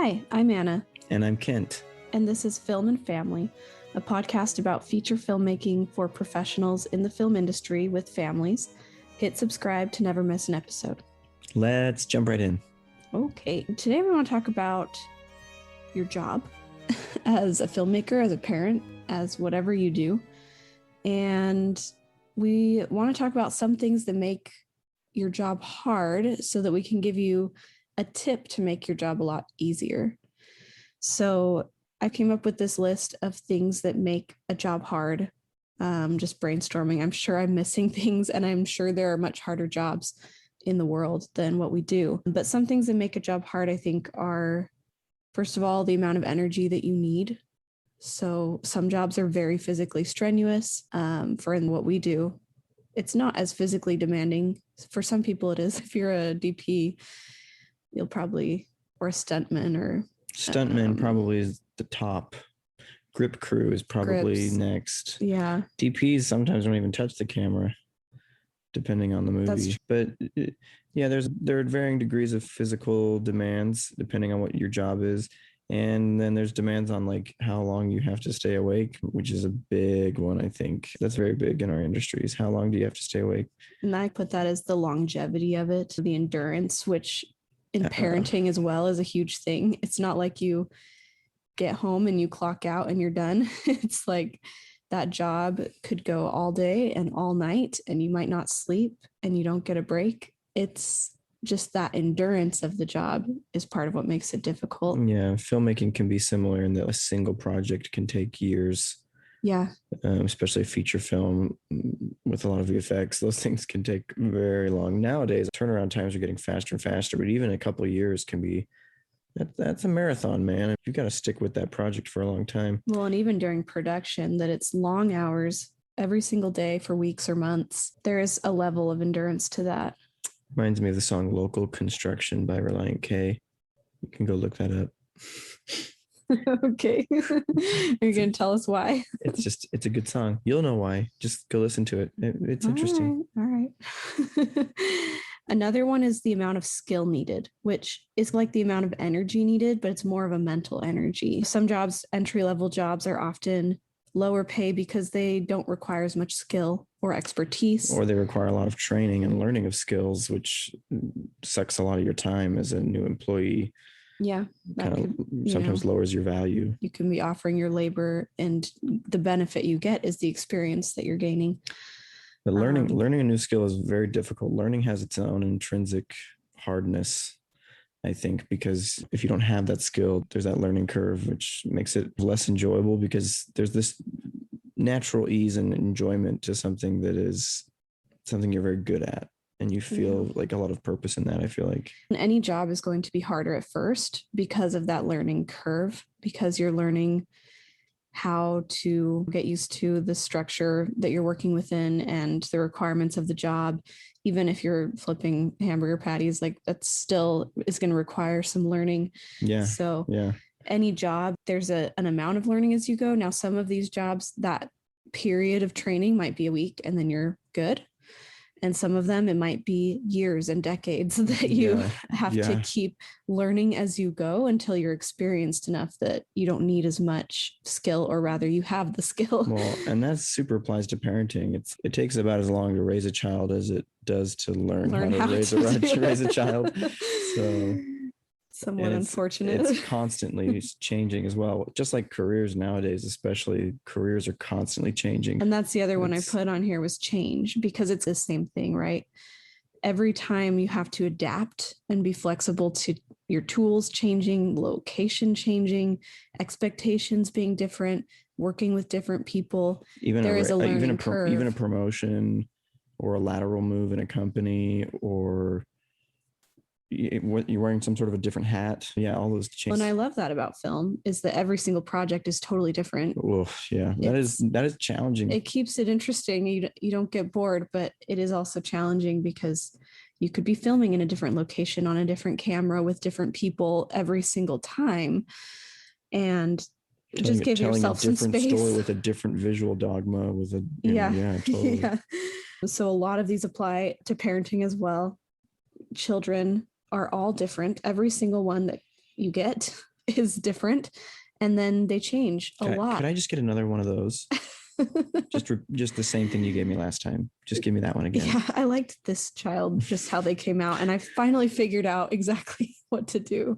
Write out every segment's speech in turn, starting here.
Hi, I'm Anna. And I'm Kent. And this is Film and Family, a podcast about feature filmmaking for professionals in the film industry with families. Hit subscribe to never miss an episode. Let's jump right in. Okay, today we want to talk about your job as a filmmaker, as a parent, as whatever you do. And we want to talk about some things that make your job hard so that we can give you a tip to make your job a lot easier. So I came up with this list of things that make a job hard, just brainstorming. I'm sure I'm missing things, and I'm sure there are much harder jobs in the world than what we do. But some things that make a job hard, I think, are, first of all, the amount of energy that you need. So some jobs are very physically strenuous. For what we do, it's not as physically demanding. For some people it is. If you're a DP, you'll probably, or a stuntman or... Stuntman probably is the top. Grip crew is probably grips. Next. Yeah. DPs sometimes don't even touch the camera, depending on the movie. But yeah, there are varying degrees of physical demands depending on what your job is. And then there's demands on like how long you have to stay awake, which is a big one, I think. That's very big in our industries. How long do you have to stay awake? And I put that as the longevity of it, the endurance, which in parenting as well is a huge thing. It's not like you get home and you clock out and you're done. It's like that job could go all day and all night and you might not sleep and you don't get a break. It's just that endurance of the job is part of what makes it difficult. Yeah, filmmaking can be similar in that a single project can take years. Yeah. Especially a feature film with a lot of VFX. Those things can take very long. Nowadays, turnaround times are getting faster and faster, but even a couple of years can be, that's a marathon, man. You've got to stick with that project for a long time. Well, and even during production, that it's long hours every single day for weeks or months. There is a level of endurance to that. Reminds me of the song Local Construction by Reliant K. You can go look that up. Okay. Are you going to tell us why? It's a good song. You'll know why. Just go listen to it. It's interesting. All right. Another one is the amount of skill needed, which is like the amount of energy needed, but it's more of a mental energy. Some jobs, entry-level jobs, are often lower pay because they don't require as much skill or expertise. Or they require a lot of training and learning of skills, which sucks a lot of your time as a new employee. Yeah. Kind of sometimes lowers your value. You can be offering your labor and the benefit you get is the experience that you're gaining. But learning a new skill is very difficult. Learning has its own intrinsic hardness, I think, because if you don't have that skill, there's that learning curve, which makes it less enjoyable because there's this natural ease and enjoyment to something that is something you're very good at. And you feel like a lot of purpose in that, I feel like. And any job is going to be harder at first because of that learning curve, because you're learning how to get used to the structure that you're working within and the requirements of the job. Even if you're flipping hamburger patties, like that still is going to require some learning. Yeah. So any job, there's an amount of learning as you go. Now, some of these jobs, that period of training might be a week and then you're good. And some of them, it might be years and decades that you have to keep learning as you go until you're experienced enough that you don't need as much skill, or rather you have the skill. Well, and that super applies to parenting. It takes about as long to raise a child as it does to learn how to raise a child. So somewhat unfortunate. It's constantly changing as well. Just like careers nowadays, especially, careers are constantly changing. And that's the other one I put on here was change, because it's the same thing, right? Every time you have to adapt and be flexible to your tools changing, location changing, expectations being different, working with different people. There is a learning curve. Even a promotion or a lateral move in a company, or you're wearing some sort of a different hat. Yeah, all those changes. And I love that about film, is that every single project is totally different. Oof, yeah, that is challenging. It keeps it interesting. You don't get bored, but it is also challenging because you could be filming in a different location on a different camera with different people every single time, and just give yourself some space. Telling a different story with a different visual dogma, with a totally. Yeah. So a lot of these apply to parenting as well. Children are all different. Every single one that you get is different, and then they change a lot. Could I just get another one of those? just the same thing you gave me last time. Just give me that one again. Yeah, I liked this child, just how they came out, and I finally figured out exactly what to do.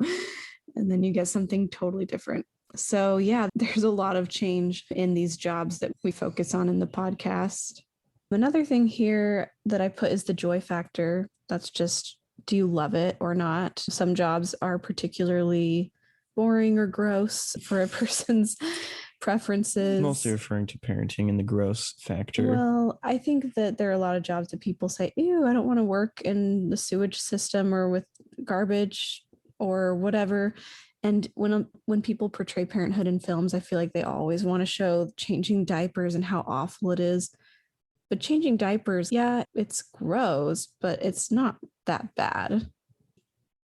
And then you get something totally different. So yeah, there's a lot of change in these jobs that we focus on in the podcast. Another thing here that I put is the joy factor. That's just, do you love it or not? Some jobs are particularly boring or gross for a person's preferences. Mostly referring to parenting and the gross factor. Well, I think that there are a lot of jobs that people say, ew, I don't want to work in the sewage system or with garbage or whatever. And when people portray parenthood in films, I feel like they always want to show changing diapers and how awful it is. But changing diapers, yeah, it's gross, but it's not that bad.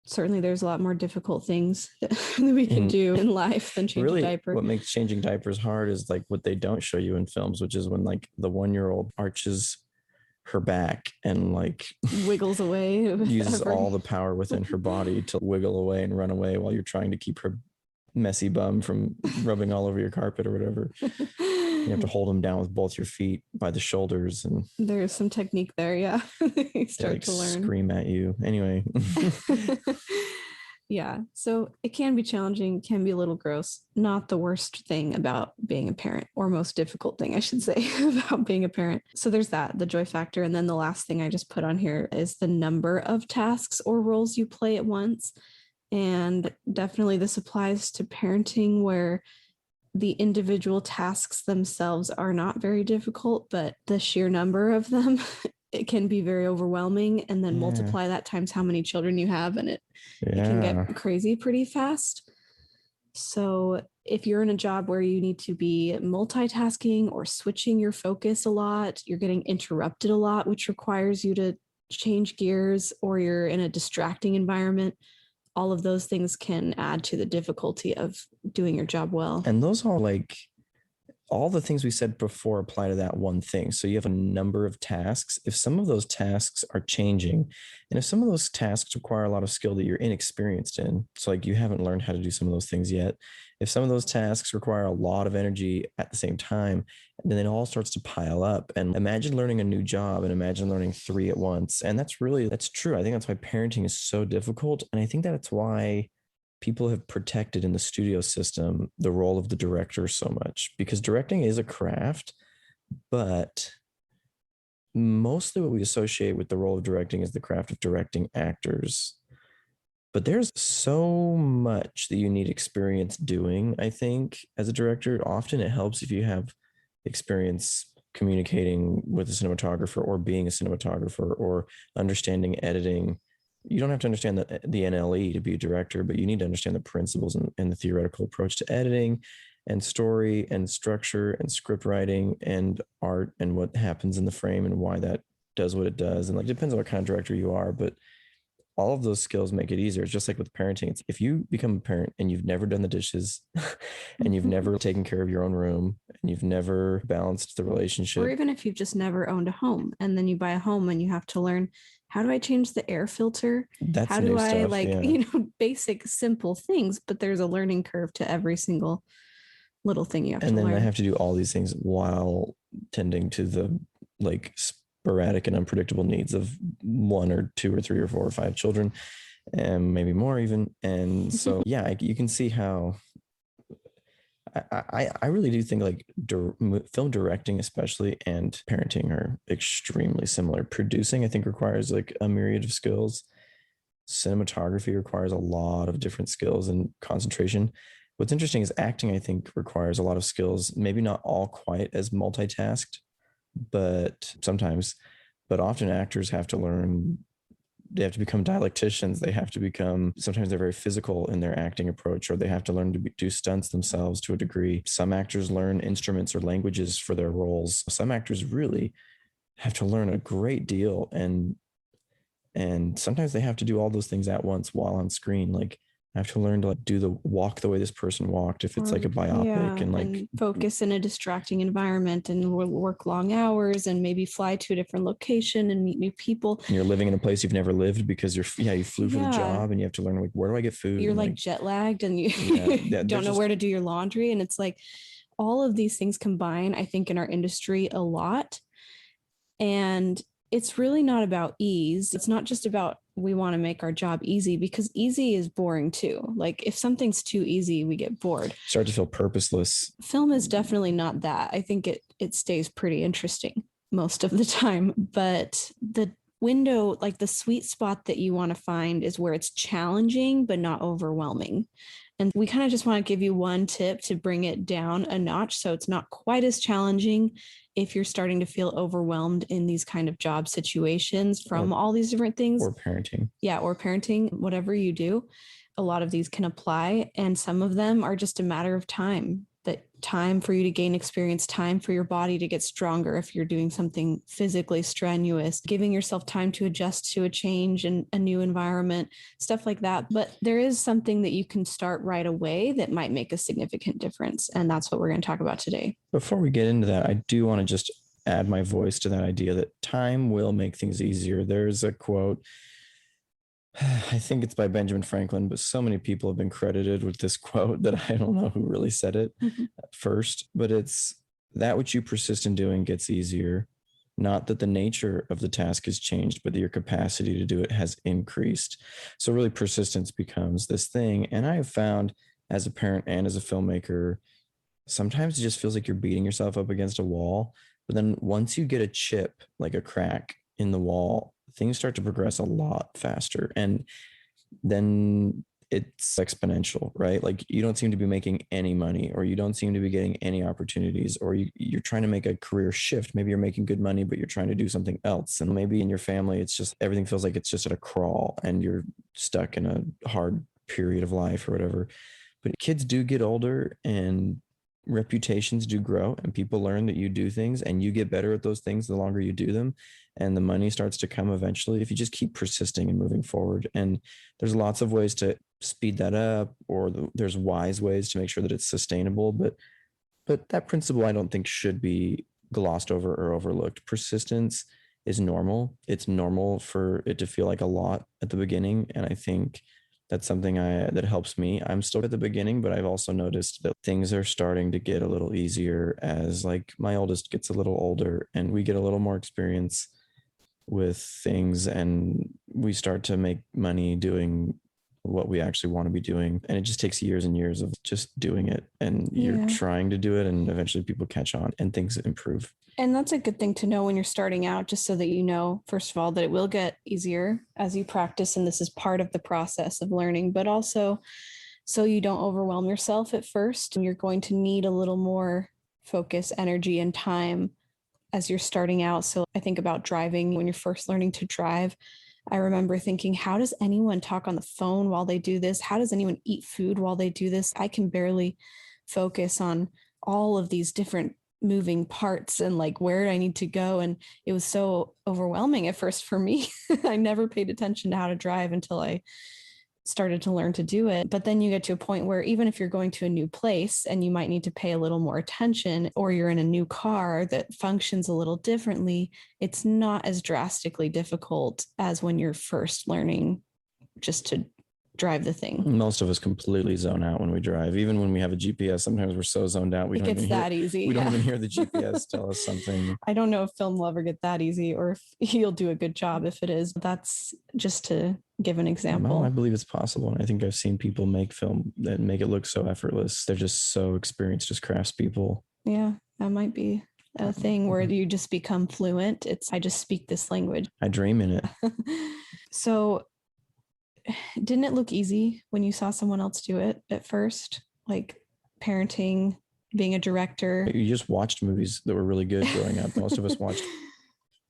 Certainly there's a lot more difficult things that we can do in life than change a diaper. What makes changing diapers hard is like what they don't show you in films, which is when like the 1-year-old arches her back and like wiggles away, uses all the power within her body to wiggle away and run away while you're trying to keep her messy bum from rubbing all over your carpet or whatever. You have to hold them down with both your feet by the shoulders, and there's some technique there. Yeah. You start to learn. Scream at you anyway. Yeah, so it can be challenging, can be a little gross. Not the worst thing about being a parent, or most difficult thing, I should say, about being a parent. So there's that, the joy factor. And then the last thing I just put on here is the number of tasks or roles you play at once. And definitely this applies to parenting, where the individual tasks themselves are not very difficult, but the sheer number of them, it can be very overwhelming. And then multiply that times how many children you have, and it can get crazy pretty fast. So if you're in a job where you need to be multitasking or switching your focus a lot, you're getting interrupted a lot, which requires you to change gears, or you're in a distracting environment, all of those things can add to the difficulty of doing your job well. And those are like all the things we said before apply to that one thing. So you have a number of tasks. If some of those tasks are changing, and if some of those tasks require a lot of skill that you're inexperienced in, so like you haven't learned how to do some of those things yet, if some of those tasks require a lot of energy at the same time, then it all starts to pile up. And imagine learning a new job, and imagine learning 3 at once. And that's true. I think that's why parenting is so difficult. And I think that's why people have protected in the studio system the role of the director so much, because directing is a craft, but mostly what we associate with the role of directing is the craft of directing actors. But there's so much that you need experience doing, I think, as a director. Often it helps if you have experience communicating with a cinematographer, or being a cinematographer, or understanding editing. You don't have to understand the NLE to be a director, but you need to understand the principles and the theoretical approach to editing and story and structure and script writing and art, and what happens in the frame and why that does what it does. And like, it depends on what kind of director you are, but all of those skills make it easier. It's just like with parenting. If you become a parent and you've never done the dishes and you've never taken care of your own room and you've never balanced the relationship, or even if you've just never owned a home, and then you buy a home and you have to learn, how do I change the air filter? That's how do I basic, simple things, but there's a learning curve to every single little thing you have to learn. And then I have to do all these things while tending to the like sporadic and unpredictable needs of 1 or 2 or 3 or 4 or 5 children, and maybe more even. And so, yeah, you can see how I really do think like film directing, especially, and parenting are extremely similar. Producing, I think, requires like a myriad of skills. Cinematography requires a lot of different skills and concentration. What's interesting is acting, I think, requires a lot of skills, maybe not all quite as multitasked, but sometimes, but often actors have to learn, they have to become dialecticians. They have to become, sometimes they're very physical in their acting approach, or they have to learn to do stunts themselves to a degree. Some actors learn instruments or languages for their roles. Some actors really have to learn a great deal. And sometimes they have to do all those things at once while on screen. Like, I have to learn to like do the walk the way this person walked if it's like a biopic, and like focus in a distracting environment and work long hours and maybe fly to a different location and meet new people. And you're living in a place you've never lived because you flew for the job, and you have to learn like, where do I get food? You're like jet lagged and you don't know where to do your laundry. And it's like all of these things combine, I think, in our industry a lot. And it's really not about ease. It's not just about we want to make our job easy, because easy is boring too. Like if something's too easy, we get bored. Start to feel purposeless. Film is definitely not that. I think it stays pretty interesting most of the time. But the window, like the sweet spot that you want to find is where it's challenging but not overwhelming. And we kind of just want to give you one tip to bring it down a notch so it's not quite as challenging if you're starting to feel overwhelmed in these kind of job situations from all these different things. Or parenting. Yeah, or parenting, whatever you do. A lot of these can apply, and some of them are just a matter of time. That time for you to gain experience, time for your body to get stronger if you're doing something physically strenuous, giving yourself time to adjust to a change and a new environment, stuff like that. But there is something that you can start right away that might make a significant difference. And that's what we're going to talk about today. Before we get into that, I do want to just add my voice to that idea that time will make things easier. There's a quote, I think it's by Benjamin Franklin, but so many people have been credited with this quote that I don't know who really said it first, but it's that which you persist in doing gets easier. Not that the nature of the task has changed, but that your capacity to do it has increased. So really persistence becomes this thing. And I have found as a parent and as a filmmaker, sometimes it just feels like you're beating yourself up against a wall. But then once you get a chip, like a crack in the wall, things start to progress a lot faster. And then it's exponential, right? Like you don't seem to be making any money, or you don't seem to be getting any opportunities, or you're trying to make a career shift. Maybe you're making good money, but you're trying to do something else. And maybe in your family, it's just everything feels like it's just at a crawl and you're stuck in a hard period of life or whatever. But kids do get older and reputations do grow, and people learn that you do things and you get better at those things the longer you do them, and the money starts to come eventually if you just keep persisting and moving forward. And there's lots of ways to speed that up, or there's wise ways to make sure that it's sustainable, but that principle I don't think should be glossed over or overlooked. Persistence is normal. It's normal for it to feel like a lot at the beginning, and I think that's something that helps me. I'm still at the beginning, but I've also noticed that things are starting to get a little easier as like my oldest gets a little older and we get a little more experience with things, and we start to make money doing what we actually want to be doing. And it just takes years and years of just doing it, and you're trying to do it, and eventually people catch on and things improve. And that's a good thing to know when you're starting out, just so that you know, first of all, that it will get easier as you practice. And this is part of the process of learning, but also so you don't overwhelm yourself at first. And you're going to need a little more focus, energy, and time as you're starting out. So I think about driving. When you're first learning to drive, I remember thinking, how does anyone talk on the phone while they do this? How does anyone eat food while they do this? I can barely focus on all of these different moving parts and like where do I need to go. And it was so overwhelming at first for me. I never paid attention to how to drive until I started to learn to do it. But then you get to a point where even if you're going to a new place and you might need to pay a little more attention, or you're in a new car that functions a little differently, it's not as drastically difficult as when you're first learning just to drive the thing. Most of us completely zone out when we drive. Even when we have a GPS, sometimes we're so zoned out we don't even hear the GPS tell us something. I don't know if film will ever get that easy, or if he'll do a good job if it is. That's just to give an example. No, I believe it's possible. And I think I've seen people make film that make it look so effortless. They're just so experienced as craftspeople. Yeah, that might be a thing where you just become fluent. I just speak this language. I dream in it. So didn't it look easy when you saw someone else do it at first? Like parenting, being a director? You just watched movies that were really good growing up. Most of us watched at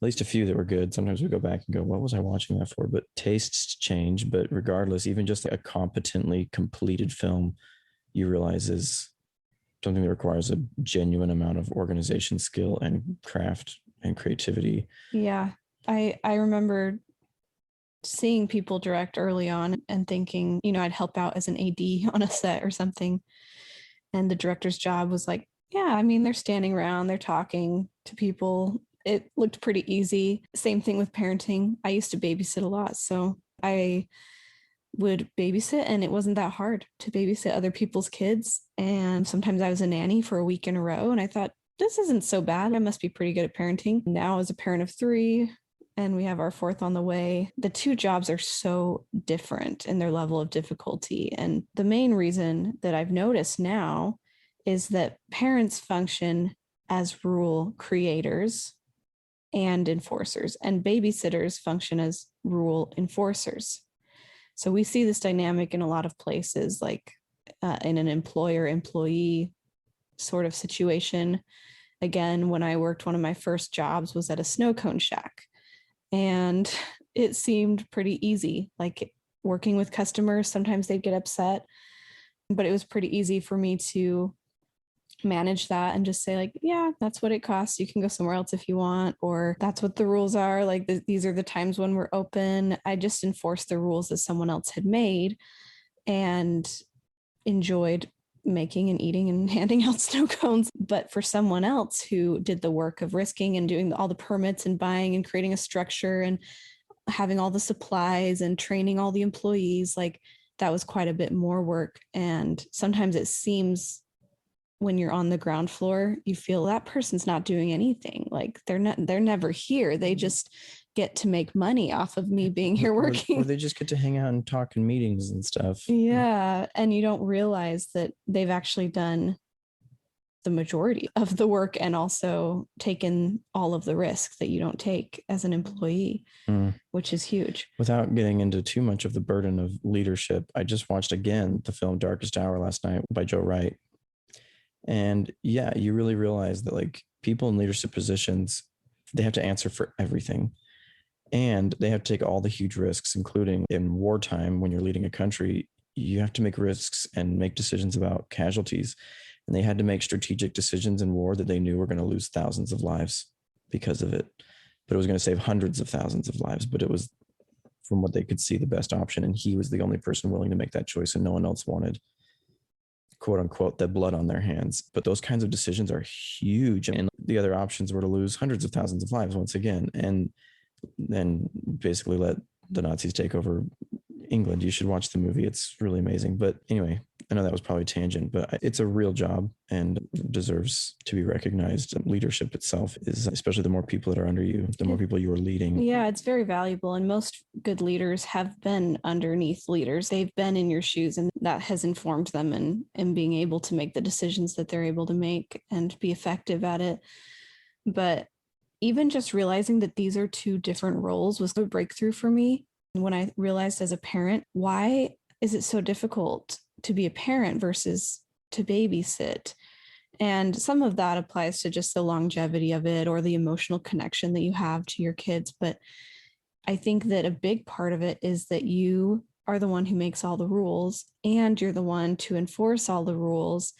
least a few that were good. Sometimes we go back and go, what was I watching that for? But tastes change. But regardless, even just a competently completed film, you realize is something that requires a genuine amount of organization, skill, and craft and creativity. Yeah. I remember seeing people direct early on and thinking, I'd help out as an AD on a set or something. And the director's job was like, yeah, I mean, they're standing around, they're talking to people. It looked pretty easy. Same thing with parenting. I used to babysit a lot. So I would babysit, and it wasn't that hard to babysit other people's kids. And sometimes I was a nanny for a week in a row. And I thought, this isn't so bad. I must be pretty good at parenting. Now, as a parent of 3, and we have our 4th on the way, the 2 jobs are so different in their level of difficulty. And the main reason that I've noticed now is that parents function as rule creators and enforcers, and babysitters function as rule enforcers. So we see this dynamic in a lot of places, like in an employer-employee sort of situation. Again, when I worked, one of my first jobs was at a snow cone shack, and it seemed pretty easy. Like working with customers, sometimes they'd get upset, but it was pretty easy for me to manage that and just say, like, yeah, that's what it costs. You can go somewhere else if you want, or that's what the rules are. Like these are the times when we're open. I just enforced the rules that someone else had made and enjoyed making and eating and handing out snow cones. But for someone else who did the work of risking and doing all the permits and buying and creating a structure and having all the supplies and training all the employees, like that was quite a bit more work. And sometimes it seems, when you're on the ground floor, you feel that person's not doing anything. Like they're never here. They just get to make money off of me being here working. Or they just get to hang out and talk in meetings and stuff. Yeah. And you don't realize that they've actually done the majority of the work and also taken all of the risk that you don't take as an employee, which is huge. Without getting into too much of the burden of leadership, I just watched again the film Darkest Hour last night by Joe Wright. And yeah, you really realize that like people in leadership positions, they have to answer for everything. And they have to take all the huge risks, including in wartime, when you're leading a country, you have to make risks and make decisions about casualties. And they had to make strategic decisions in war that they knew were going to lose thousands of lives because of it. But it was going to save hundreds of thousands of lives. But it was, from what they could see, the best option. And he was the only person willing to make that choice, and no one else wanted, quote unquote, the blood on their hands. But those kinds of decisions are huge. And the other options were to lose hundreds of thousands of lives once again, and then basically let the Nazis take over England. You should watch the movie. It's really amazing. But anyway, I know that was probably a tangent, but it's a real job and deserves to be recognized. And leadership itself is, especially the more people that are under you, the more people you are leading. Yeah, it's very valuable. And most good leaders have been underneath leaders. They've been in your shoes, and that has informed them in being able to make the decisions that they're able to make and be effective at it. But even just realizing that these are 2 different roles was a breakthrough for me. When I realized as a parent, why is it so difficult to be a parent versus to babysit? And some of that applies to just the longevity of it or the emotional connection that you have to your kids. But I think that a big part of it is that you are the one who makes all the rules, and you're the one to enforce all the rules.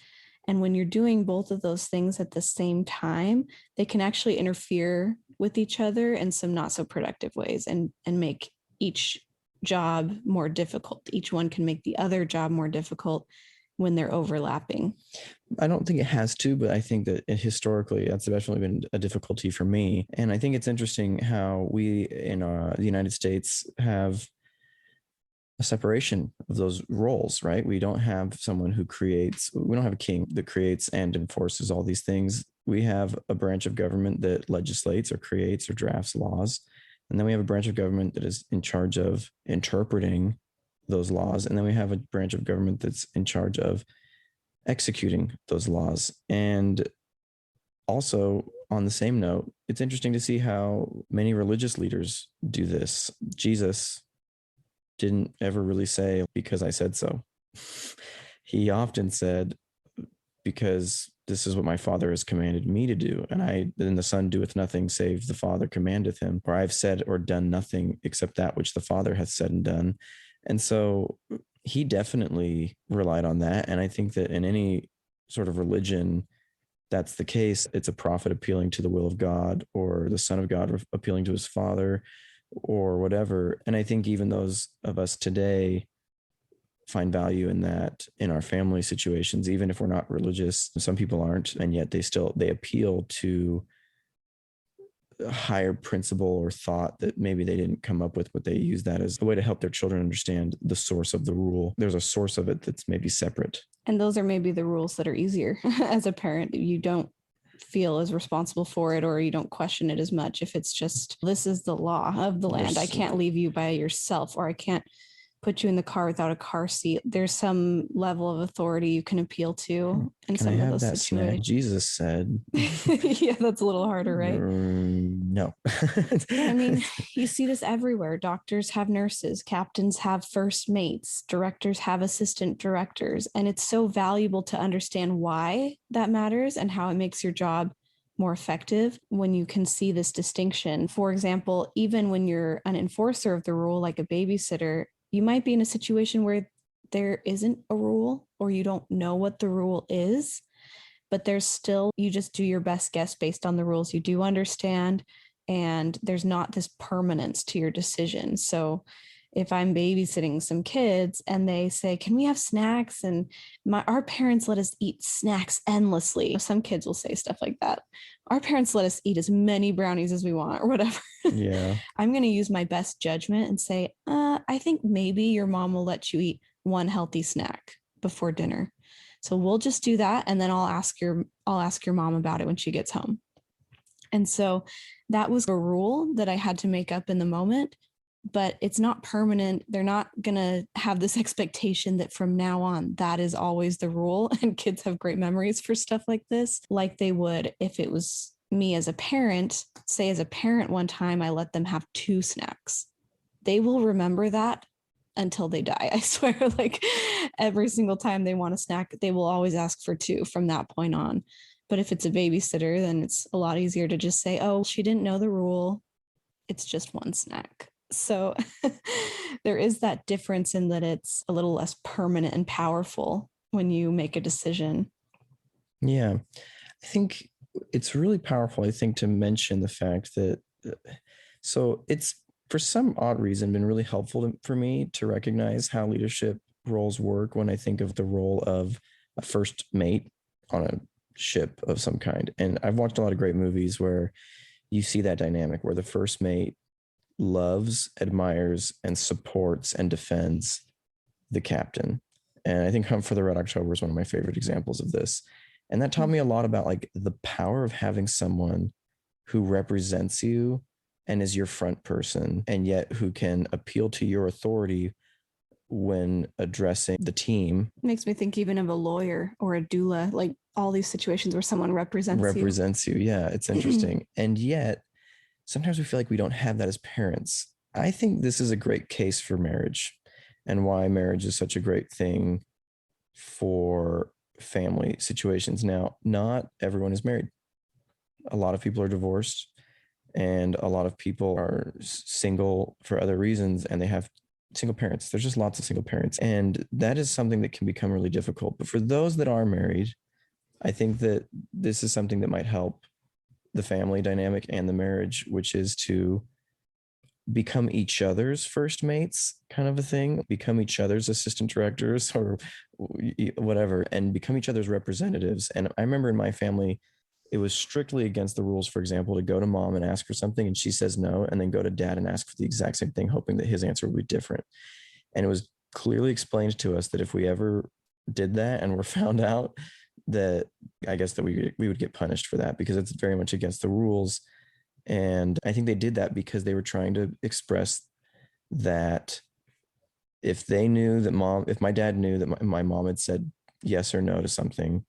And when you're doing both of those things at the same time, they can actually interfere with each other in some not so productive ways and make each job more difficult. Each one can make the other job more difficult when they're overlapping. I don't think it has to, but I think that historically that's definitely been a difficulty for me. And I think it's interesting how we in the United States have a separation of those roles, right? We don't have someone who creates, we don't have a king that creates and enforces all these things. We have a branch of government that legislates or creates or drafts laws. And then we have a branch of government that is in charge of interpreting those laws. And then we have a branch of government that's in charge of executing those laws. And also, on the same note, it's interesting to see how many religious leaders do this. Jesus didn't ever really say, because I said so. He often said, because this is what my Father has commanded me to do. And the Son doeth nothing save the Father commandeth him. Or I've said or done nothing except that which the Father hath said and done. And so he definitely relied on that. And I think that in any sort of religion, that's the case. It's a prophet appealing to the will of God, or the Son of God appealing to his Father, or whatever. And I think even those of us today find value in that in our family situations, even if we're not religious. Some people aren't, and yet they appeal to a higher principle or thought that maybe they didn't come up with, but they use that as a way to help their children understand the source of the rule. There's a source of it that's maybe separate. And those are maybe the rules that are easier as a parent. You don't feel as responsible for it, or you don't question it as much if it's just, this is the law of the land. I can't leave you by yourself, or I can't put you in the car without a car seat. There's some level of authority you can appeal to in Can some I of have those that situations. snack? Jesus said. Yeah, that's a little harder, right? No. I mean, you see this everywhere. Doctors have nurses, captains have first mates, directors have assistant directors. And it's so valuable to understand why that matters and how it makes your job more effective when you can see this distinction. For example, even when you're an enforcer of the rule, like a babysitter, you might be in a situation where there isn't a rule, or you don't know what the rule is, but there's still, you just do your best guess based on the rules you do understand. And there's not this permanence to your decision. So if I'm babysitting some kids and they say, can we have snacks? And our parents let us eat snacks endlessly. Some kids will say stuff like that. Our parents let us eat as many brownies as we want, or whatever. Yeah. I'm going to use my best judgment and say, I think maybe your mom will let you eat one healthy snack before dinner. So we'll just do that. And then I'll ask your mom about it when she gets home. And so that was a rule that I had to make up in the moment, but it's not permanent. They're not going to have this expectation that from now on, that is always the rule. And kids have great memories for stuff like this, like they would if it was me as a parent. Say as a parent, one time I let them have 2 snacks. They will remember that until they die. I swear, like every single time they want a snack, they will always ask for 2 from that point on. But if it's a babysitter, then it's a lot easier to just say, oh, she didn't know the rule. It's just 1 snack. So there is that difference in that it's a little less permanent and powerful when you make a decision. Yeah. I think it's really powerful, I think, to mention the fact that, so it's for some odd reason been really helpful for me to recognize how leadership roles work when I think of the role of a first mate on a ship of some kind. And I've watched a lot of great movies where you see that dynamic where the first mate loves, admires, and supports and defends the captain. And I think Hunt for the Red October is one of my favorite examples of this. And that taught me a lot about like the power of having someone who represents you and is your front person, and yet who can appeal to your authority when addressing the team. It makes me think even of a lawyer or a doula, like all these situations where someone represents you. Yeah, it's interesting. And yet sometimes we feel like we don't have that as parents. I think this is a great case for marriage and why marriage is such a great thing for family situations. Now, not everyone is married. A lot of people are divorced, and a lot of people are single for other reasons, and they have single parents. There's just lots of single parents, and that is something that can become really difficult. But for those that are married, I think that this is something that might help the family dynamic and the marriage, which is to become each other's first mates, kind of a thing, become each other's assistant directors or whatever, and become each other's representatives. And I remember in my family, it was strictly against the rules, for example, to go to mom and ask for something and she says no, and then go to dad and ask for the exact same thing, hoping that his answer would be different. And it was clearly explained to us that if we ever did that and were found out, that I guess that we would get punished for that, because it's very much against the rules. And I think they did that because they were trying to express that if my dad knew that my mom had said yes or no to something,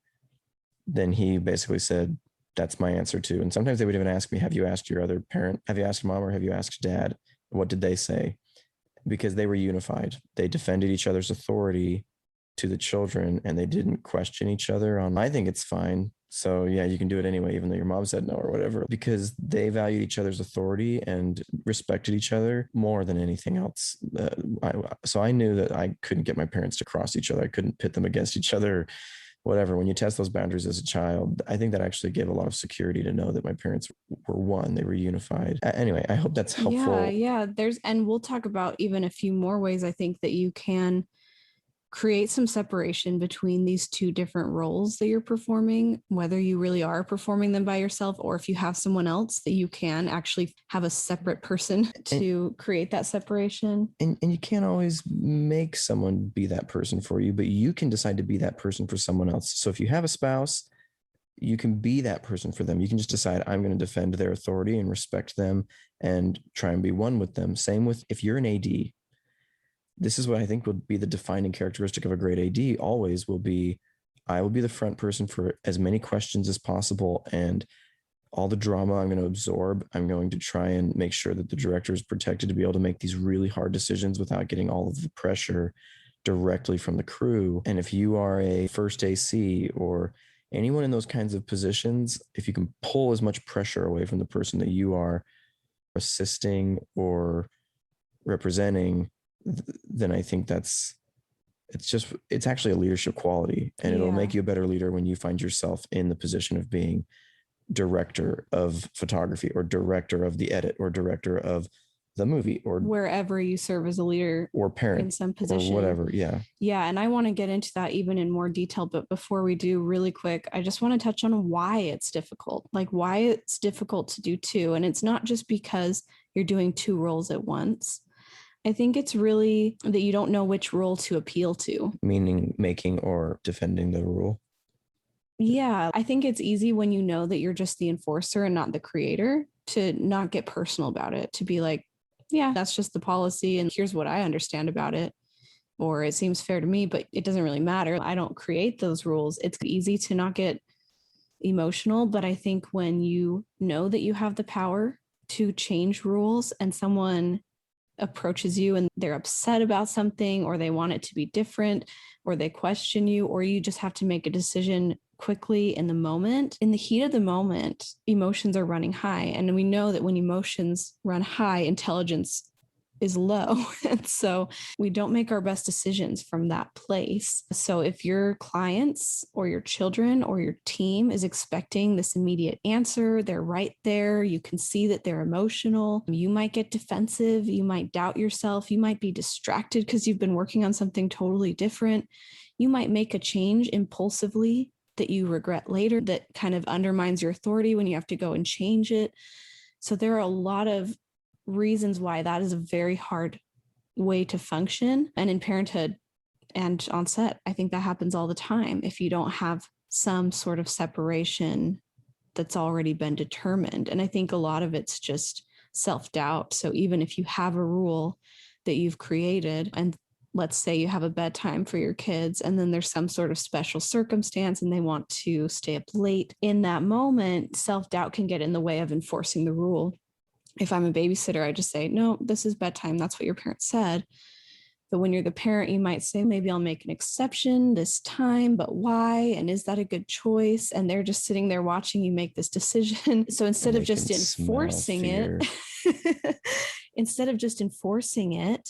then he basically said, that's my answer too. And sometimes they would even ask me, have you asked your other parent? Have you asked mom or have you asked dad? What did they say? Because they were unified. They defended each other's authority to the children, and they didn't question each other on, I think it's fine, so yeah, you can do it anyway, even though your mom said no or whatever, because they valued each other's authority and respected each other more than anything else. So I knew that I couldn't get my parents to cross each other. I couldn't pit them against each other, whatever. When you test those boundaries as a child, I think that actually gave a lot of security to know that my parents were one, they were unified. Anyway, I hope that's helpful. Yeah. And we'll talk about even a few more ways I think that you can create some separation between these two different roles that you're performing, whether you really are performing them by yourself or if you have someone else, that you can actually have a separate person to create that separation. And you can't always make someone be that person for you, but you can decide to be that person for someone else. So if you have a spouse, you can be that person for them. You can just decide, I'm going to defend their authority and respect them and try and be one with them. Same with if you're an AD. This is what I think would be the defining characteristic of a great AD always will be, I will be the front person for as many questions as possible, and all the drama I'm going to absorb. I'm going to try and make sure that the director is protected to be able to make these really hard decisions without getting all of the pressure directly from the crew. And if you are a first AC or anyone in those kinds of positions, if you can pull as much pressure away from the person that you are assisting or representing, then I think it's actually a leadership quality, and it'll make you a better leader when you find yourself in the position of being director of photography or director of the edit or director of the movie or wherever you serve as a leader or parent in some position or whatever. Yeah. And I want to get into that even in more detail, but before we do, really quick, I just want to touch on why it's difficult, like why it's difficult to do two. And it's not just because you're doing two roles at once. I think it's really that you don't know which role to appeal to. Meaning making or defending the rule. Yeah, I think it's easy when you know that you're just the enforcer and not the creator to not get personal about it, to be like, yeah, that's just the policy and here's what I understand about it. Or it seems fair to me, but it doesn't really matter. I don't create those rules. It's easy to not get emotional, but I think when you know that you have the power to change rules and someone approaches you and they're upset about something or they want it to be different or they question you, or you just have to make a decision quickly in the moment. In the heat of the moment, emotions are running high. And we know that when emotions run high, intelligence is low. And so we don't make our best decisions from that place. So if your clients or your children or your team is expecting this immediate answer, they're right there, you can see that they're emotional, you might get defensive, you might doubt yourself, you might be distracted because you've been working on something totally different. You might make a change impulsively that you regret later, that kind of undermines your authority when you have to go and change it. So there are a lot of reasons why that is a very hard way to function. And in parenthood and on set, I think that happens all the time if you don't have some sort of separation that's already been determined. And I think a lot of it's just self-doubt. So even if you have a rule that you've created, and let's say you have a bedtime for your kids and then there's some sort of special circumstance and they want to stay up late, in that moment, self-doubt can get in the way of enforcing the rule. If I'm a babysitter, I just say, no, this is bedtime. That's what your parent said. But when you're the parent, you might say, maybe I'll make an exception this time, but why? And is that a good choice? And they're just sitting there watching you make this decision. So instead of just enforcing it,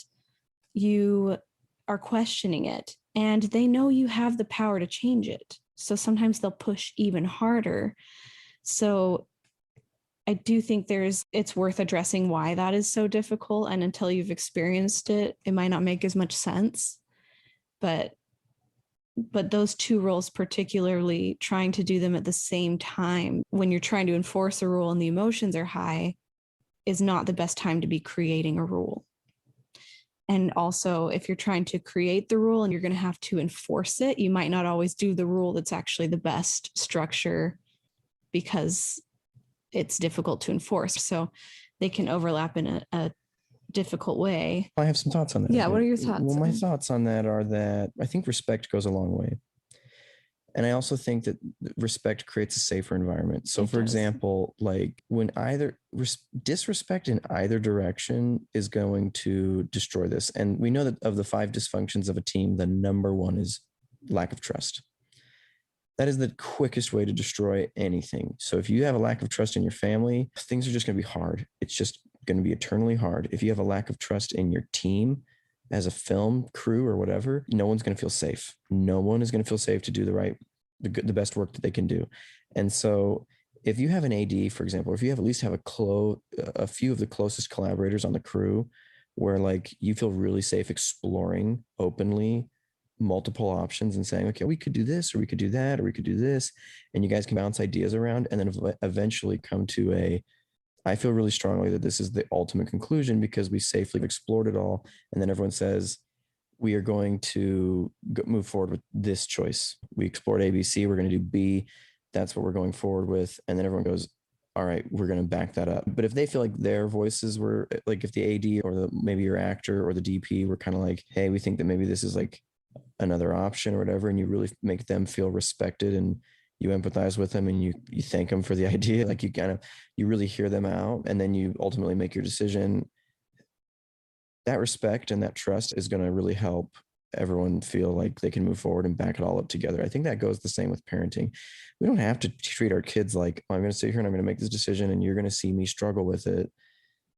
you are questioning it. And they know you have the power to change it. So sometimes they'll push even harder. So I do think it's worth addressing why that is so difficult. And until you've experienced it, it might not make as much sense. But those two roles, particularly trying to do them at the same time when you're trying to enforce a rule and the emotions are high, is not the best time to be creating a rule. And also, if you're trying to create the rule and you're going to have to enforce it, you might not always do the rule that's actually the best structure because it's difficult to enforce. So they can overlap in a difficult way. I have some thoughts on that. Yeah. What are your thoughts? Well, my thoughts on that are that I think respect goes a long way. And I also think that respect creates a safer environment. So for example, like when either disrespect in either direction is going to destroy this. And we know that of the 5 dysfunctions of a team, the number one is lack of trust. That is the quickest way to destroy anything. So if you have a lack of trust in your family, things are just going to be hard. It's just going to be eternally hard. If you have a lack of trust in your team as a film crew or whatever, no one's going to feel safe. No one is going to feel safe to do the right the best work that they can do. And so if you have an AD, for example, if you have at least have a few of the closest collaborators on the crew where like you feel really safe exploring openly multiple options and saying, okay, we could do this, or we could do that, or we could do this. And you guys can bounce ideas around and then eventually come to I feel really strongly that this is the ultimate conclusion because we safely explored it all. And then everyone says, we are going to move forward with this choice. We explored ABC, we're going to do B. That's what we're going forward with. And then everyone goes, all right, we're going to back that up. But if they feel like their voices were like, if the AD or maybe your actor or the DP were kind of like, hey, we think that maybe this is like another option or whatever, and you really make them feel respected and you empathize with them and you thank them for the idea, like you really hear them out, and then you ultimately make your decision. That respect and that trust is going to really help everyone feel like they can move forward and back it all up together. I think that goes the same with parenting. We don't have to treat our kids like, oh, I'm going to sit here and I'm going to make this decision and you're going to see me struggle with it.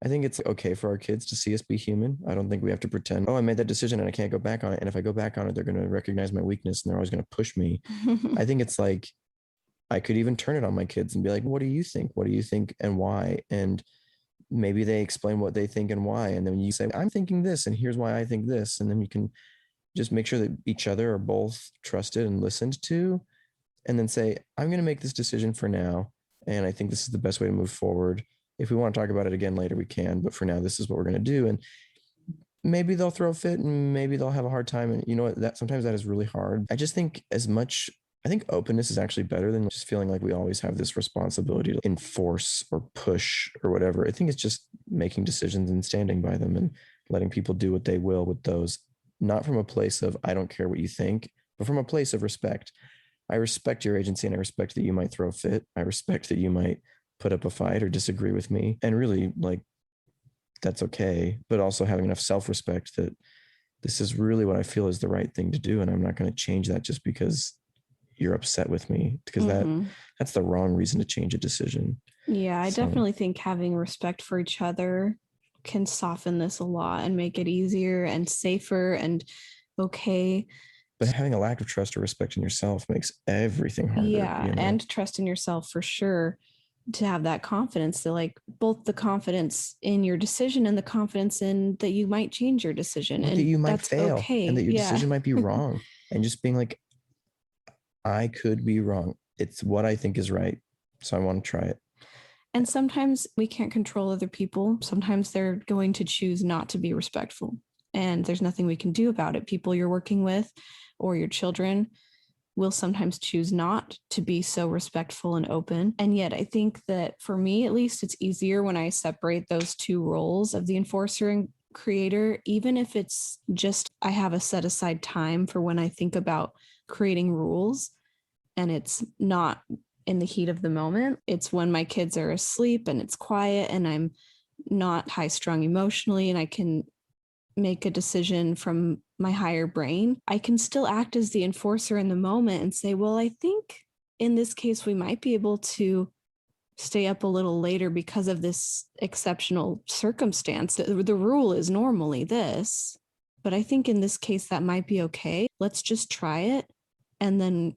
I think it's okay for our kids to see us be human. I don't think we have to pretend, oh, I made that decision and I can't go back on it. And if I go back on it, they're going to recognize my weakness and they're always going to push me. I think it's like, I could even turn it on my kids and be like, what do you think? What do you think and why? And maybe they explain what they think and why. And then you say, I'm thinking this and here's why I think this. And then you can just make sure that each other are both trusted and listened to. And then say, I'm going to make this decision for now. And I think this is the best way to move forward. If we want to talk about it again later, we can. But for now, this is what we're going to do. And maybe they'll throw a fit and maybe they'll have a hard time. And you know what? That sometimes that is really hard. I just think I think openness is actually better than just feeling like we always have this responsibility to enforce or push or whatever. I think it's just making decisions and standing by them and letting people do what they will with those, not from a place of, I don't care what you think, but from a place of respect. I respect your agency and I respect that you might throw a fit. I respect that you might put up a fight or disagree with me. And really, like, that's okay. But also having enough self-respect that this is really what I feel is the right thing to do. And I'm not going to change that just because you're upset with me, because that's the wrong reason to change a decision. Yeah, I definitely think having respect for each other can soften this a lot and make it easier and safer and okay. But having a lack of trust or respect in yourself makes everything harder. Yeah, you know? And trust in yourself for sure, to have that confidence, to like both the confidence in your decision and the confidence in that you might change your decision, and that you might that's fail, okay. And that your decision might be wrong, and just being like, I could be wrong. It's what I think is right, so I want to try it. And sometimes we can't control other people. Sometimes they're going to choose not to be respectful, and there's nothing we can do about it. People you're working with or your children will sometimes choose not to be so respectful and open. And yet I think that for me, at least, it's easier when I separate those two roles of the enforcer and creator, even if it's just, I have a set aside time for when I think about creating rules, and it's not in the heat of the moment. It's when my kids are asleep and it's quiet and I'm not high strung emotionally and I can make a decision from my higher brain. I can still act as the enforcer in the moment and say, well, I think in this case, we might be able to stay up a little later because of this exceptional circumstance. The rule is normally this, but I think in this case, that might be okay. Let's just try it. And then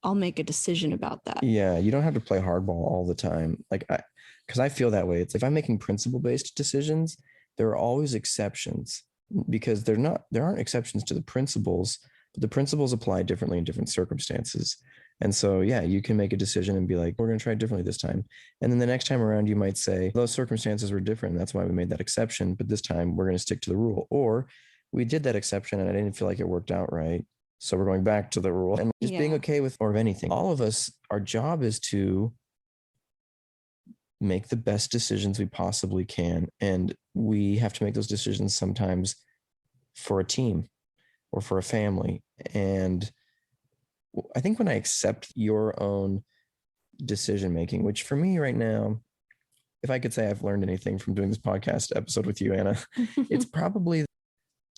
I'll make a decision about that. Yeah, you don't have to play hardball all the time. Because I feel that way. It's if I'm making principle-based decisions, there are always exceptions, because there aren't exceptions to the principles, but the principles apply differently in different circumstances. And so, yeah, you can make a decision and be like, we're going to try it differently this time. And then the next time around, you might say, those circumstances were different. That's why we made that exception. But this time we're going to stick to the rule. Or we did that exception and I didn't feel like it worked out right, so we're going back to the rule. And just being okay with or anything. All of us, our job is to make the best decisions we possibly can. And we have to make those decisions sometimes for a team or for a family. And I think when I accept your own decision-making, which for me right now, if I could say I've learned anything from doing this podcast episode with you, Anna, it's probably,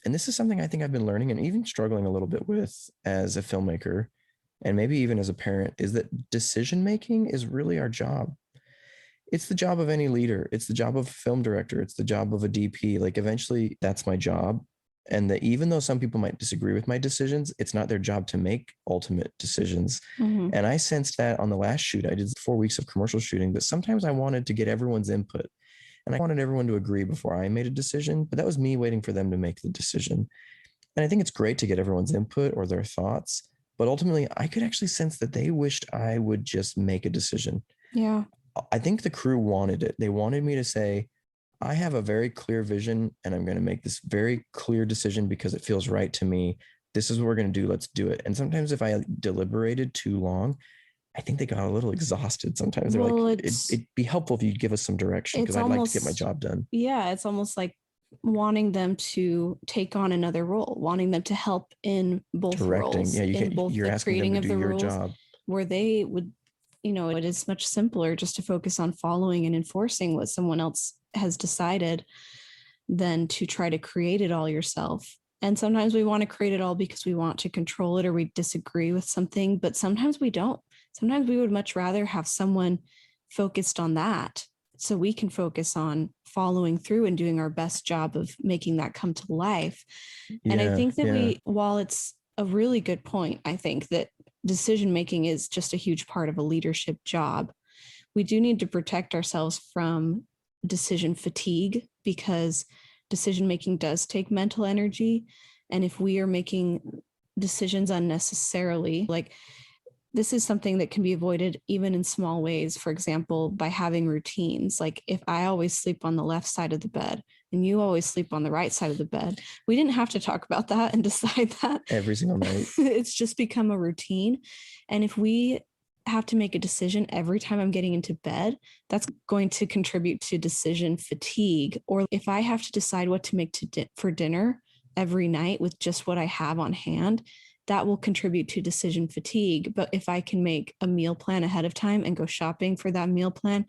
and this is something I think I've been learning and even struggling a little bit with as a filmmaker, and maybe even as a parent, is that decision-making is really our job. It's the job of any leader. It's the job of a film director. It's the job of a DP. Like, eventually that's my job. And that even though some people might disagree with my decisions, it's not their job to make ultimate decisions. Mm-hmm. And I sensed that on the last shoot. I did 4 weeks of commercial shooting, that sometimes I wanted to get everyone's input and I wanted everyone to agree before I made a decision, but that was me waiting for them to make the decision. And I think it's great to get everyone's input or their thoughts, but ultimately I could actually sense that they wished I would just make a decision. Yeah. I think the crew wanted it. They wanted me to say, I have a very clear vision and I'm going to make this very clear decision because it feels right to me. This is what we're going to do. Let's do it. And sometimes if I deliberated too long, I think they got a little exhausted. Sometimes they're like, it'd be helpful if you'd give us some direction because I'd like to get my job done. Yeah. It's almost like wanting them to take on another role, wanting them to help in both Directing. roles. Yeah, you're asking them to do your job. Where they would, it is much simpler just to focus on following and enforcing what someone else has decided than to try to create it all yourself. And sometimes we want to create it all because we want to control it or we disagree with something, but sometimes we don't. Sometimes we would much rather have someone focused on that so we can focus on following through and doing our best job of making that come to life. Yeah, and I think that while it's a really good point, I think that decision making is just a huge part of a leadership job. We do need to protect ourselves from decision fatigue because decision making does take mental energy. And if we are making decisions unnecessarily, like this is something that can be avoided even in small ways. For example, by having routines. Like if I always sleep on the left side of the bed and you always sleep on the right side of the bed, we didn't have to talk about that and decide that every single night. It's just become a routine. And if we have to make a decision every time I'm getting into bed, that's going to contribute to decision fatigue. Or if I have to decide what to make for dinner every night with just what I have on hand, that will contribute to decision fatigue. But if I can make a meal plan ahead of time and go shopping for that meal plan,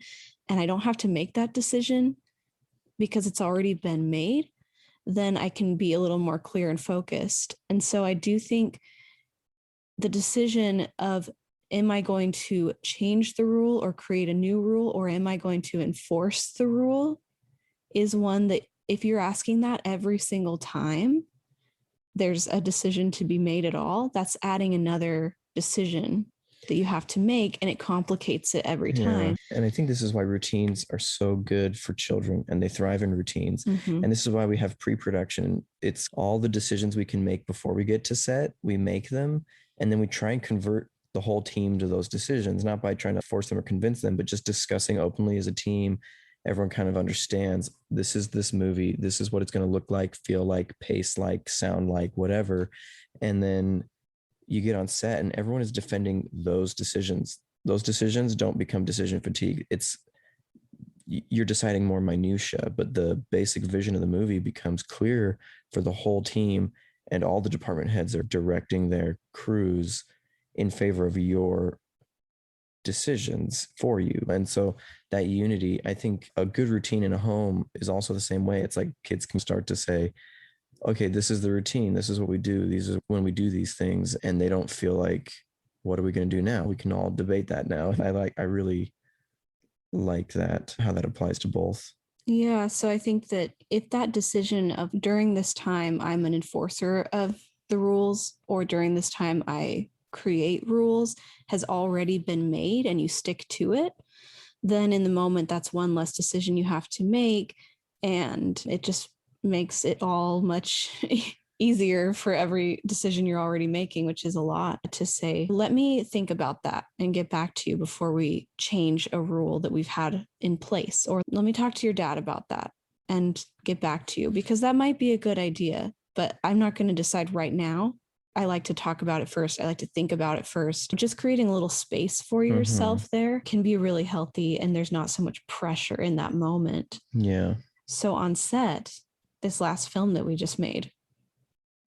and I don't have to make that decision because it's already been made, then I can be a little more clear and focused. And so I do think the decision of, am I going to change the rule or create a new rule, or am I going to enforce the rule, is one that if you're asking that every single time there's a decision to be made at all, that's adding another decision that you have to make, and it complicates it every time. And I think this is why routines are so good for children, and they thrive in routines. Mm-hmm. And this is why we have pre-production. It's all the decisions we can make before we get to set, we make them, and then we try and convert the whole team to those decisions, not by trying to force them or convince them, but just discussing openly as a team. Everyone kind of understands this is this movie. This is what it's going to look like, feel like, pace like, sound like, whatever. And then you get on set and everyone is defending those decisions. Those decisions don't become decision fatigue. You're deciding more minutia, but the basic vision of the movie becomes clear for the whole team, and all the department heads are directing their crews in favor of your decisions for you. And so that unity, I think a good routine in a home is also the same way. It's like kids can start to say, okay, this is the routine. This is what we do. These are when we do these things. And they don't feel like, what are we going to do now? We can all debate that now. And I really like that, how that applies to both. Yeah. So I think that if that decision of during this time, I'm an enforcer of the rules, or during this time, I create rules, has already been made and you stick to it, then in the moment, that's one less decision you have to make. And it just makes it all much easier for every decision you're already making, which is a lot to say. Let me think about that and get back to you before we change a rule that we've had in place. Or let me talk to your dad about that and get back to you, because that might be a good idea, but I'm not going to decide right now. I like to talk about it first. I like to think about it first. Just creating a little space for yourself there can be really healthy, and there's not so much pressure in that moment. Yeah. So on set, this last film that we just made,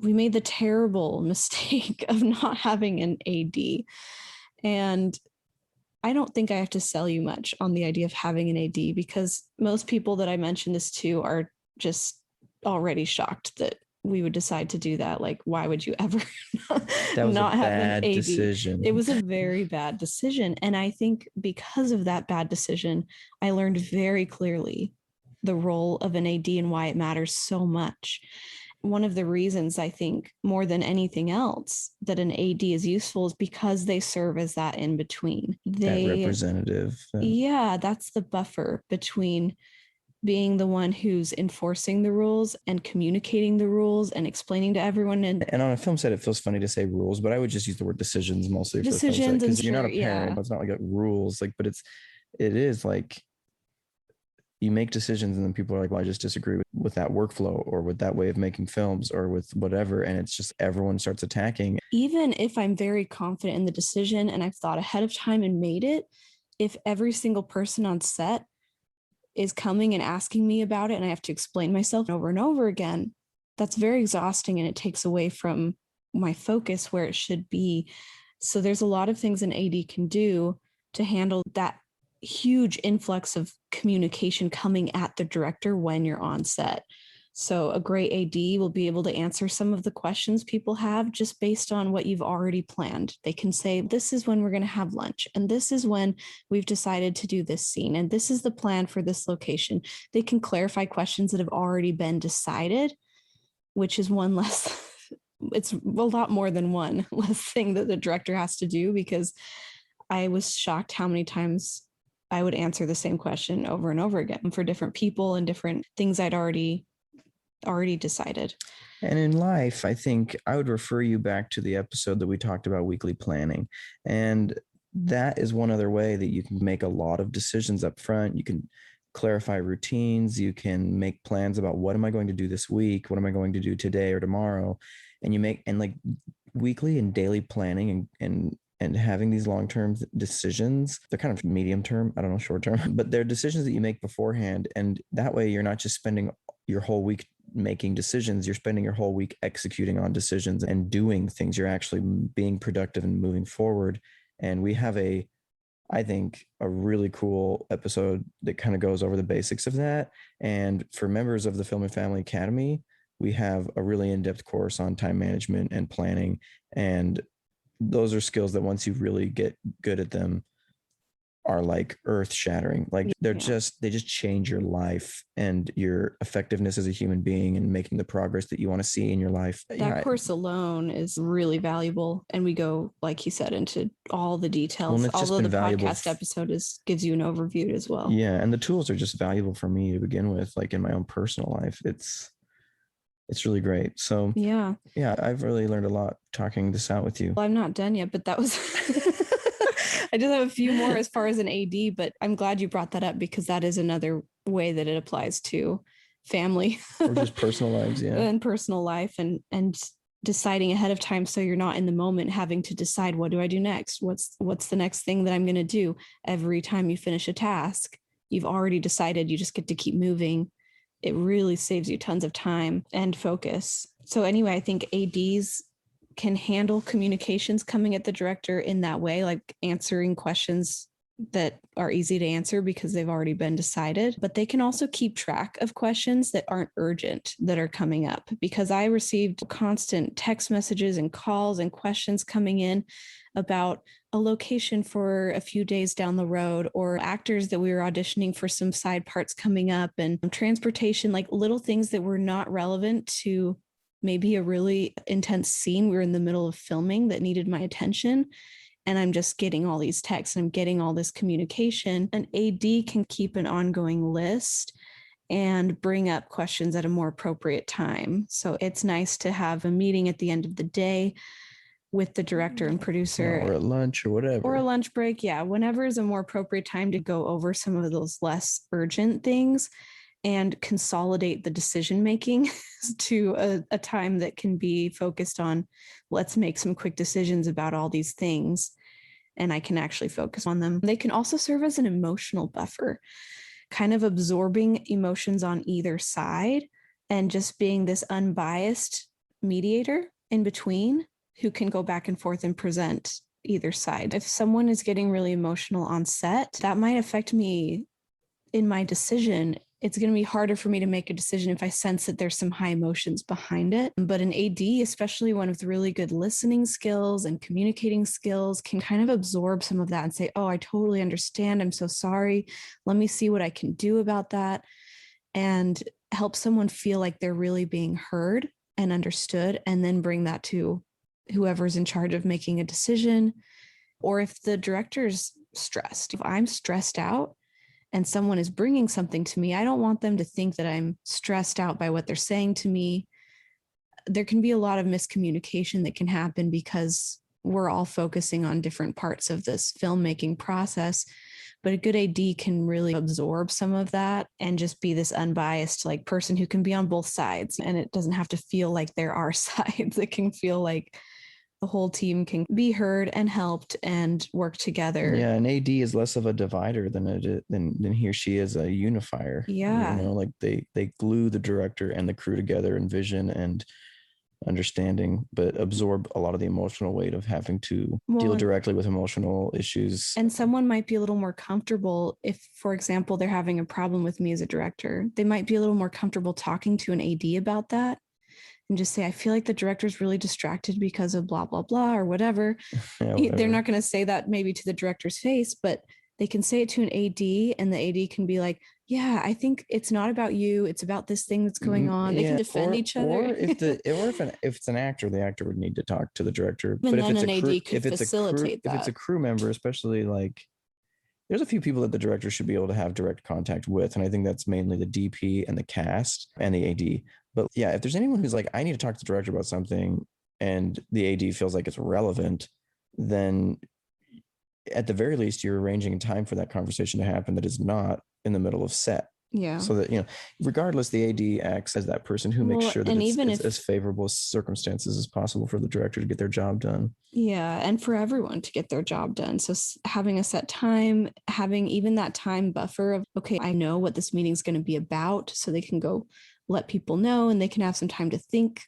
we made the terrible mistake of not having an AD. And I don't think I have to sell you much on the idea of having an AD, because most people that I mentioned this to are just already shocked that we would decide to do that. Like, why would you ever not have an AD? Decision. It was a very bad decision. And I think because of that bad decision, I learned very clearly the role of an AD and why it matters so much. one of the reasons I think more than anything else that an AD is useful is because they serve as that in between. That representative. Yeah, that's the buffer between being the one who's enforcing the rules and communicating the rules and explaining to everyone. And on a film set, it feels funny to say rules, but I would just use the word decisions mostly for film set, because you're not a parent. It's not like rules, like, but it is like you make decisions and then people are like, well, I just disagree with that workflow or with that way of making films or with whatever. And it's just everyone starts attacking. Even if I'm very confident in the decision and I've thought ahead of time and made it, if every single person on set is coming and asking me about it and I have to explain myself over and over again, that's very exhausting and it takes away from my focus where it should be. So there's a lot of things an AD can do to handle that huge influx of communication coming at the director when you're on set. So a great AD will be able to answer some of the questions people have just based on what you've already planned. They can say, this is when we're going to have lunch, and this is when we've decided to do this scene, and this is the plan for this location. They can clarify questions that have already been decided, which is one less, it's a lot more than one less thing that the director has to do, because I was shocked how many times I would answer the same question over and over again for different people and different things I'd already decided. And in life, I think I would refer you back to the episode that we talked about weekly planning. And that is one other way that you can make a lot of decisions up front. You can clarify routines. You can make plans about what am I going to do this week? What am I going to do today or tomorrow? And you make, and like weekly and daily planning and having these long-term decisions, they're kind of medium term, I don't know, short term, but they're decisions that you make beforehand. And that way you're not just spending your whole week making decisions, you're spending your whole week executing on decisions and doing things. You're actually being productive and moving forward. And we have I think, a really cool episode that kind of goes over the basics of that. And for members of the Film and Family Academy, we have a really in-depth course on time management and planning. And those are skills that once you really get good at them are like earth shattering. Like they just change your life and your effectiveness as a human being and making the progress that you want to see in your life. That course alone is really valuable. And we go, like he said, into all the details, although the podcast episode gives you an overview as well. Yeah. And the tools are just valuable for me to begin with, like in my own personal life. It's really great. So yeah, I've really learned a lot talking this out with you. Well, I'm not done yet, but that was I just have a few more as far as an AD, but I'm glad you brought that up because that is another way that it applies to family or just personal lives. Yeah. And personal life and deciding ahead of time. So you're not in the moment having to decide, what do I do next? What's the next thing that I'm going to do? Every time you finish a task, you've already decided, you just get to keep moving. It really saves you tons of time and focus. So anyway, I think ADs can handle communications coming at the director in that way, like answering questions that are easy to answer because they've already been decided, but they can also keep track of questions that aren't urgent that are coming up, because I received constant text messages and calls and questions coming in about a location for a few days down the road, or actors that we were auditioning for some side parts coming up, and transportation, like little things that were not relevant to maybe a really intense scene we were in the middle of filming that needed my attention. And I'm just getting all these texts and I'm getting all this communication. An AD can keep an ongoing list and bring up questions at a more appropriate time. So it's nice to have a meeting at the end of the day with the director and producer, or at lunch or whatever, or a lunch break. Yeah, whenever is a more appropriate time to go over some of those less urgent things and consolidate the decision making to a time that can be focused on, let's make some quick decisions about all these things, and I can actually focus on them. They can also serve as an emotional buffer, kind of absorbing emotions on either side and just being this unbiased mediator in between who can go back and forth and present either side. If someone is getting really emotional on set, that might affect me in my decision. It's going to be harder for me to make a decision if I sense that there's some high emotions behind it. But an AD, especially one with really good listening skills and communicating skills, can kind of absorb some of that and say, oh, I totally understand. I'm so sorry. Let me see what I can do about that. And help someone feel like they're really being heard and understood, and then bring that to whoever's in charge of making a decision. Or if the director's stressed, if I'm stressed out and someone is bringing something to me, I don't want them to think that I'm stressed out by what they're saying to me. There can be a lot of miscommunication that can happen because we're all focusing on different parts of this filmmaking process. But a good AD can really absorb some of that and just be this unbiased like person who can be on both sides. And it doesn't have to feel like there are sides. It can feel like the whole team can be heard and helped and work together. Yeah, an AD is less of a divider than he or she is a unifier. Yeah. You know, like they glue the director and the crew together in vision and understanding, but absorb a lot of the emotional weight of having to deal directly with emotional issues. And someone might be a little more comfortable if, for example, they're having a problem with me as a director. They might be a little more comfortable talking to an AD about that and just say, I feel like the director's really distracted because of blah, blah, blah, or whatever. Yeah, whatever. They're not going to say that maybe to the director's face, but they can say it to an AD, and the AD can be like, yeah, I think it's not about you. It's about this thing that's going on. They can defend each other. Or if it's an actor, the actor would need to talk to the director. But if it's a crew, if it's a crew member, especially like, there's a few people that the director should be able to have direct contact with. And I think that's mainly the DP and the cast and the AD. But yeah, if there's anyone who's like, I need to talk to the director about something and the AD feels like it's relevant, then at the very least, you're arranging a time for that conversation to happen that is not in the middle of set. Yeah. So that, you know, regardless, the AD acts as that person who makes sure that it's as favorable circumstances as possible for the director to get their job done. Yeah. And for everyone to get their job done. So having a set time, having even that time buffer of, okay, I know what this meeting is going to be about. So they can go let people know and they can have some time to think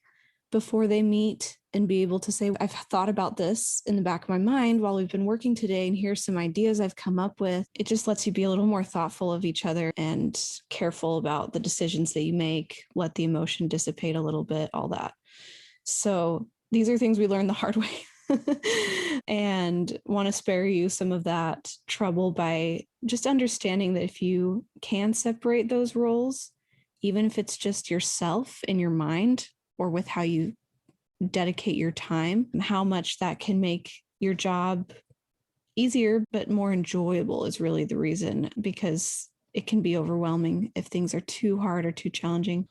before they meet and be able to say, I've thought about this in the back of my mind while we've been working today, and here's some ideas I've come up with. It just lets you be a little more thoughtful of each other and careful about the decisions that you make, let the emotion dissipate a little bit, all that. So these are things we learned the hard way and want to spare you some of that trouble by just understanding that if you can separate those roles, even if it's just yourself in your mind or with how you dedicate your time, how much that can make your job easier but more enjoyable is really the reason, because it can be overwhelming if things are too hard or too challenging.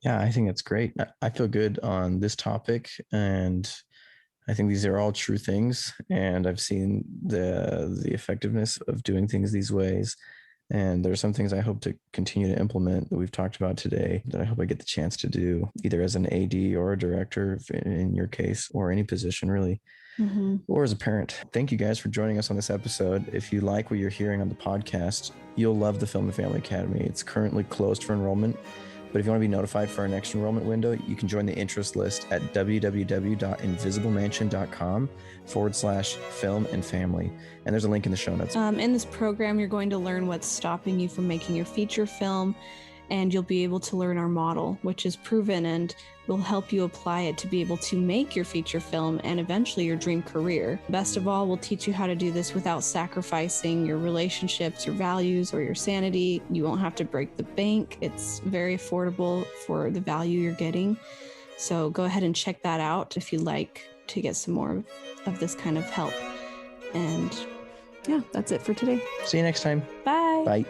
Yeah, I think that's great. I feel good on this topic, and I think these are all true things, and I've seen the effectiveness of doing things these ways. And there are some things I hope to continue to implement that we've talked about today that I hope I get the chance to do, either as an AD or a director in your case, or any position really, or as a parent. Thank you guys for joining us on this episode. If you like what you're hearing on the podcast, you'll love the Film and Family Academy. It's currently closed for enrollment, but if you want to be notified for our next enrollment window, you can join the interest list at www.invisiblemansion.com/film and family. And there's a link in the show notes. In this program, you're going to learn what's stopping you from making your feature film, and you'll be able to learn our model, which is proven and will help you apply it to be able to make your feature film and eventually your dream career. Best of all, we'll teach you how to do this without sacrificing your relationships, your values, or your sanity. You won't have to break the bank. It's very affordable for the value you're getting. So go ahead and check that out if you'd like to get some more of this kind of help. And yeah, that's it for today. See you next time. Bye. Bye.